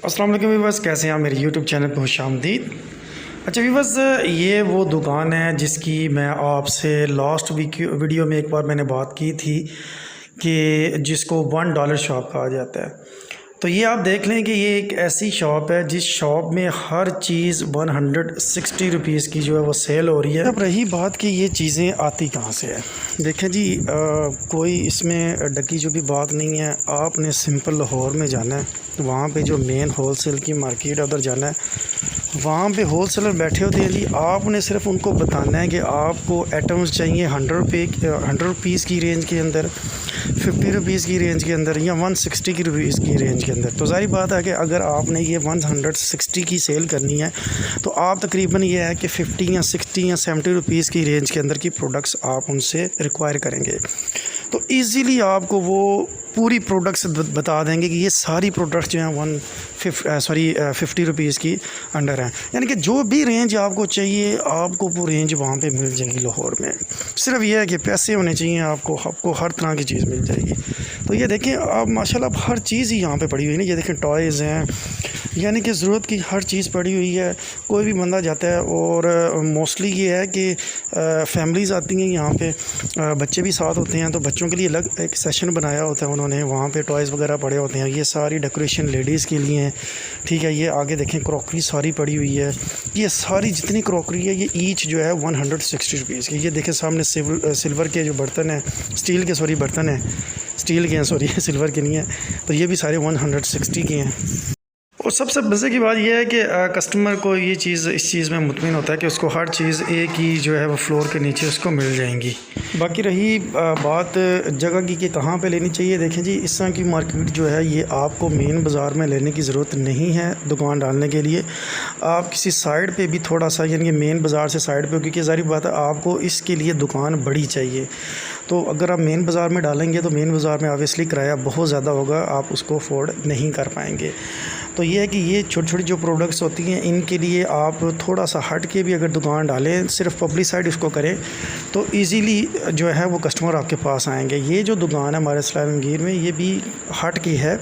अस्सलाम वालेकुम वीवर्स, कैसे हैं आप मेरे यूट्यूब चैनल पर खुशामदीद। अच्छा वीवर्स, ये वो दुकान है जिसकी मैं आपसे लास्ट वीडियो में एक बार मैंने बात की थी कि जिसको $1 शॉप कहा जाता है। तो ये आप देख लें कि ये एक ऐसी शॉप है जिस शॉप में हर चीज़ 160 रुपीज़ की जो है वो सेल हो रही है। अब रही बात कि ये चीज़ें आती कहाँ से है, देखें जी, कोई इसमें डकी जो भी बात नहीं है। आपने सिंपल लाहौर में जाना है, वहाँ पे जो मेन होलसेल की मार्केट है उधर जाना है, वहाँ पे होलसेलर बैठे होते हैं जी। आपने सिर्फ उनको बताना है कि आपको आइटम्स चाहिए 100 रुपीज़ की रेंज के अंदर, 50 रुपीज़ की रेंज के अंदर या 160 की रुपीज़ की रेंज के अंदर। तो ज़ाहिर बात है कि अगर आपने ये 160 की सेल करनी है तो आप तकरीबन ये है कि 50 या 60 या 70 रुपीज़ की रेंज के अंदर की प्रोडक्ट्स आप उनसे रिक्वायर करेंगे। तो ईज़िली आपको वो पूरी प्रोडक्ट्स बता देंगे कि ये सारी प्रोडक्ट्स जो हैं 50 रुपीज़ की अंडर हैं। यानी कि जो भी रेंज आपको चाहिए आपको वो रेंज वहाँ पे मिल जाएगी लाहौर में। सिर्फ ये है कि पैसे होने चाहिए, आपको हर तरह की चीज़ मिल जाएगी। तो ये देखें आप, माशाल्लाह हर चीज़ ही यहाँ पे पड़ी हुई है ना। ये देखें टॉयज़ हैं, यानी कि ज़रूरत की हर चीज़ पड़ी हुई है। कोई भी बंदा जाता है और मोस्टली ये है कि फैमिलीज़ आती हैं यहाँ पे, बच्चे भी साथ होते हैं, तो बच्चों के लिए अलग एक सेशन बनाया होता है उन्होंने, वहाँ पे टॉयज़ वगैरह पड़े होते हैं। ये सारी डेकोरेशन लेडीज़ के लिए हैं, ठीक है। ये आगे देखें क्रॉकरी सारी पड़ी हुई है। ये सारी जितनी क्रॉकरी है ये ईच जो है 160 रुपीज़ की। ये देखें सामने सिल्वर के जो बर्तन हैं, स्टील के बर्तन हैं, स्टील के हैं सिल्वर के नहीं है। तो ये भी सारे 160 के हैं। और सबसे मज़े की बात यह है कि कस्टमर को ये चीज़ इस चीज़ में मुतमिन होता है कि उसको हर चीज़ एक ही जो है वो फ्लोर के नीचे उसको मिल जाएंगी। बाकी रही बात जगह की कि कहाँ पे लेनी चाहिए, देखें जी, इस तरह की मार्केट जो है ये आपको मेन बाज़ार में लेने की ज़रूरत नहीं है दुकान डालने के लिए। आप किसी साइड पे भी थोड़ा सा, यानी कि मेन बाज़ार से साइड पे, क्योंकि ज़ाहिर बात है आपको इसके लिए दुकान बड़ी चाहिए। तो अगर आप मेन बाज़ार में डालेंगे तो मेन बाज़ार में ऑब्वियसली किराया बहुत ज़्यादा होगा, आप उसको अफोर्ड नहीं कर पाएंगे। तो ये है कि ये छोटी छोटी जो प्रोडक्ट्स होती हैं इनके लिए आप थोड़ा सा हट के भी अगर दुकान डालें, सिर्फ पब्लिसाइड इसको करें, तो इजीली जो है वो कस्टमर आपके पास आएंगे। ये जो दुकान है हमारे इस्लाम आलमगीर में, ये भी हट की है,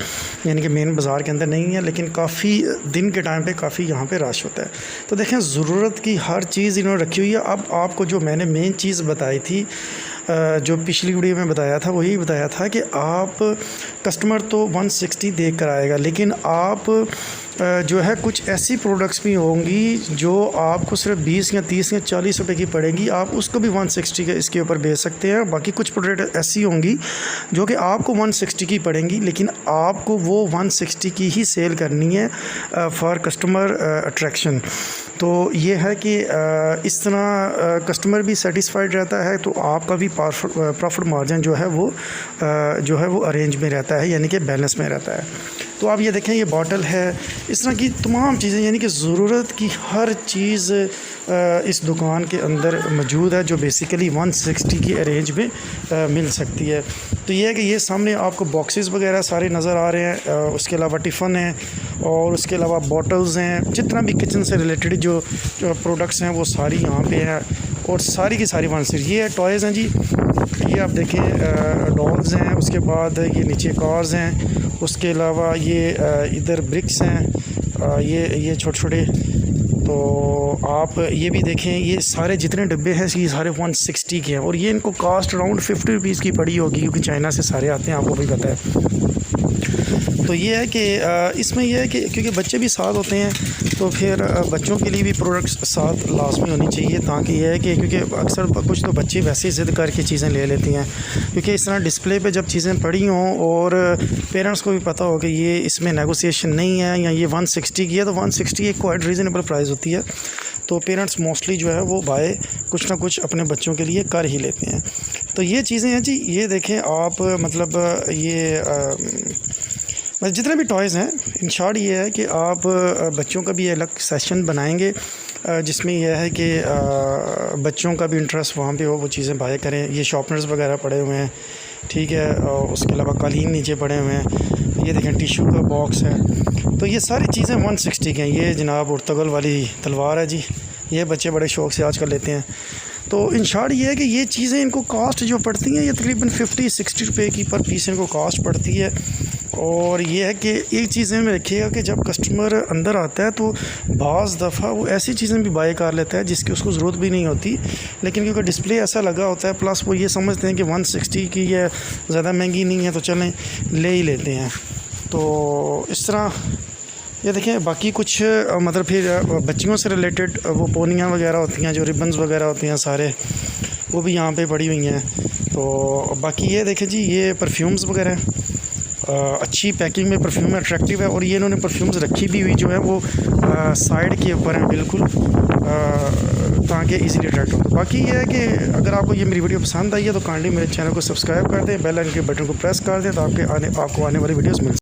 यानी कि मेन बाज़ार के अंदर नहीं है, लेकिन काफ़ी दिन के टाइम पे काफ़ी यहाँ पे रश होता है। तो देखें ज़रूरत की हर चीज़ इन्होंने रखी हुई है। अब आपको जो मैंने मेन चीज़ बताई थी, जो पिछली वीडियो में बताया था, वही बताया था कि आप कस्टमर तो 160 देख कर आएगा, लेकिन आप जो है कुछ ऐसी प्रोडक्ट्स भी होंगी जो आपको सिर्फ 20 या 30 या 40 रुपए की पड़ेगी, आप उसको भी 160 के इसके ऊपर बेच सकते हैं। बाकी कुछ प्रोडक्ट ऐसी होंगी जो कि आपको 160 की पड़ेंगी, लेकिन आपको वो 160 की ही सेल करनी है फॉर कस्टमर अट्रैक्शन। तो ये है कि इस तरह कस्टमर भी सेटिस्फाइड रहता है, तो आपका भी प्रॉफिट मार्जिन जो है वो अरेंज में रहता है, यानी कि बैलेंस में रहता है। तो आप ये देखें, ये बॉटल है, इस तरह की तमाम चीज़ें, यानी कि ज़रूरत की हर चीज़ इस दुकान के अंदर मौजूद है, जो बेसिकली 160 की रेंज में मिल सकती है। तो ये है कि ये सामने आपको बॉक्सेस वगैरह सारे नज़र आ रहे हैं, उसके अलावा टिफ़न है और उसके अलावा बॉटल्स हैं, जितना भी किचन से रिलेटेड जो प्रोडक्ट्स हैं वो सारी यहाँ पे हैं, और सारी की सारी 160। ये है टॉयज़ हैं जी, ये आप देखें डॉल्स हैं, उसके बाद ये नीचे कार्स हैं, उसके अलावा ये इधर ब्रिक्स हैं, ये छोटे छोटे। तो आप ये भी देखें, ये सारे जितने डब्बे हैं ये सारे 160 के हैं, और ये इनको कास्ट अराउंड 50 रुपीज़ की पड़ी होगी, क्योंकि चाइना से सारे आते हैं, आपको भी पता है। तो ये है कि इसमें यह है कि क्योंकि बच्चे भी साथ होते हैं, तो फिर बच्चों के लिए भी प्रोडक्ट्स साथ लाजमी होनी चाहिए, ताकि यह है कि क्योंकि अक्सर कुछ तो बच्चे वैसे ही ज़िद करके चीज़ें ले लेती हैं, क्योंकि इस तरह डिस्प्ले पे जब चीज़ें पड़ी हों और पेरेंट्स को भी पता हो कि ये इसमें नेगोशिएशन नहीं है या ये 160 की है, तो 160 एक क्वाइट रीज़नेबल प्राइस होती है। तो पेरेंट्स मोस्टली जो है वो बाय कुछ ना कुछ अपने बच्चों के लिए कर ही लेते हैं। तो ये चीज़ें हैं जी। ये देखें आप, मतलब ये जितने भी टॉयज़ हैं, इन शॉर्ट ये है कि आप बच्चों का भी अलग सेशन बनाएंगे, जिसमें यह है कि बच्चों का भी इंटरेस्ट वहाँ पे हो, वो चीज़ें बाय करें। ये शॉर्पनर्स वगैरह पड़े हुए हैं, ठीक है, और उसके अलावा कालीन नीचे पड़े हुए हैं। ये देखें टिशू का बॉक्स है। तो ये सारी चीज़ें 160 के हैं। ये जनाब उर्तगल वाली तलवार है जी, ये बच्चे बड़े शौक़ से आजकल लेते हैं। तो इन शॉर्ट ये है कि ये चीज़ें इनको कास्ट जो पड़ती हैं, ये तकरीबन 50-60 रुपए की पर पीस इनको कास्ट पड़ती है। और ये है कि एक चीज़ें में रखिएगा कि जब कस्टमर अंदर आता है तो बाज़ दफ़ा वो ऐसी चीज़ें भी बाय कर लेता है जिसकी उसको ज़रूरत भी नहीं होती, लेकिन क्योंकि डिस्प्ले ऐसा लगा होता है, प्लस वो ये समझते हैं कि 160 की ये ज़्यादा महंगी नहीं है तो चलें ले ही लेते हैं। तो इस तरह ये देखें। बाकी कुछ मतलब फिर बच्चियों से रिलेटेड वो पोनियाँ वगैरह होती हैं, जो रिबन्स वगैरह होती हैं सारे, वो भी यहाँ पे पड़ी हुई हैं। तो बाकी ये देखें जी, ये परफ्यूम्स वगैरह अच्छी पैकिंग में परफ्यूम अट्रैक्टिव है, और ये इन्होंने परफ्यूम्स रखी भी हुई जो है वो साइड के ऊपर हैं बिल्कुल, ताकि इजीली अट्रैक्ट हो। तो बाकी ये है कि अगर आपको ये मेरी वीडियो पसंद आई है तो काइंडली मेरे चैनल को सब्सक्राइब कर दें, बेल आइकन के बटन को प्रेस कर दें, तो आपको आने वाली वीडियोस मिल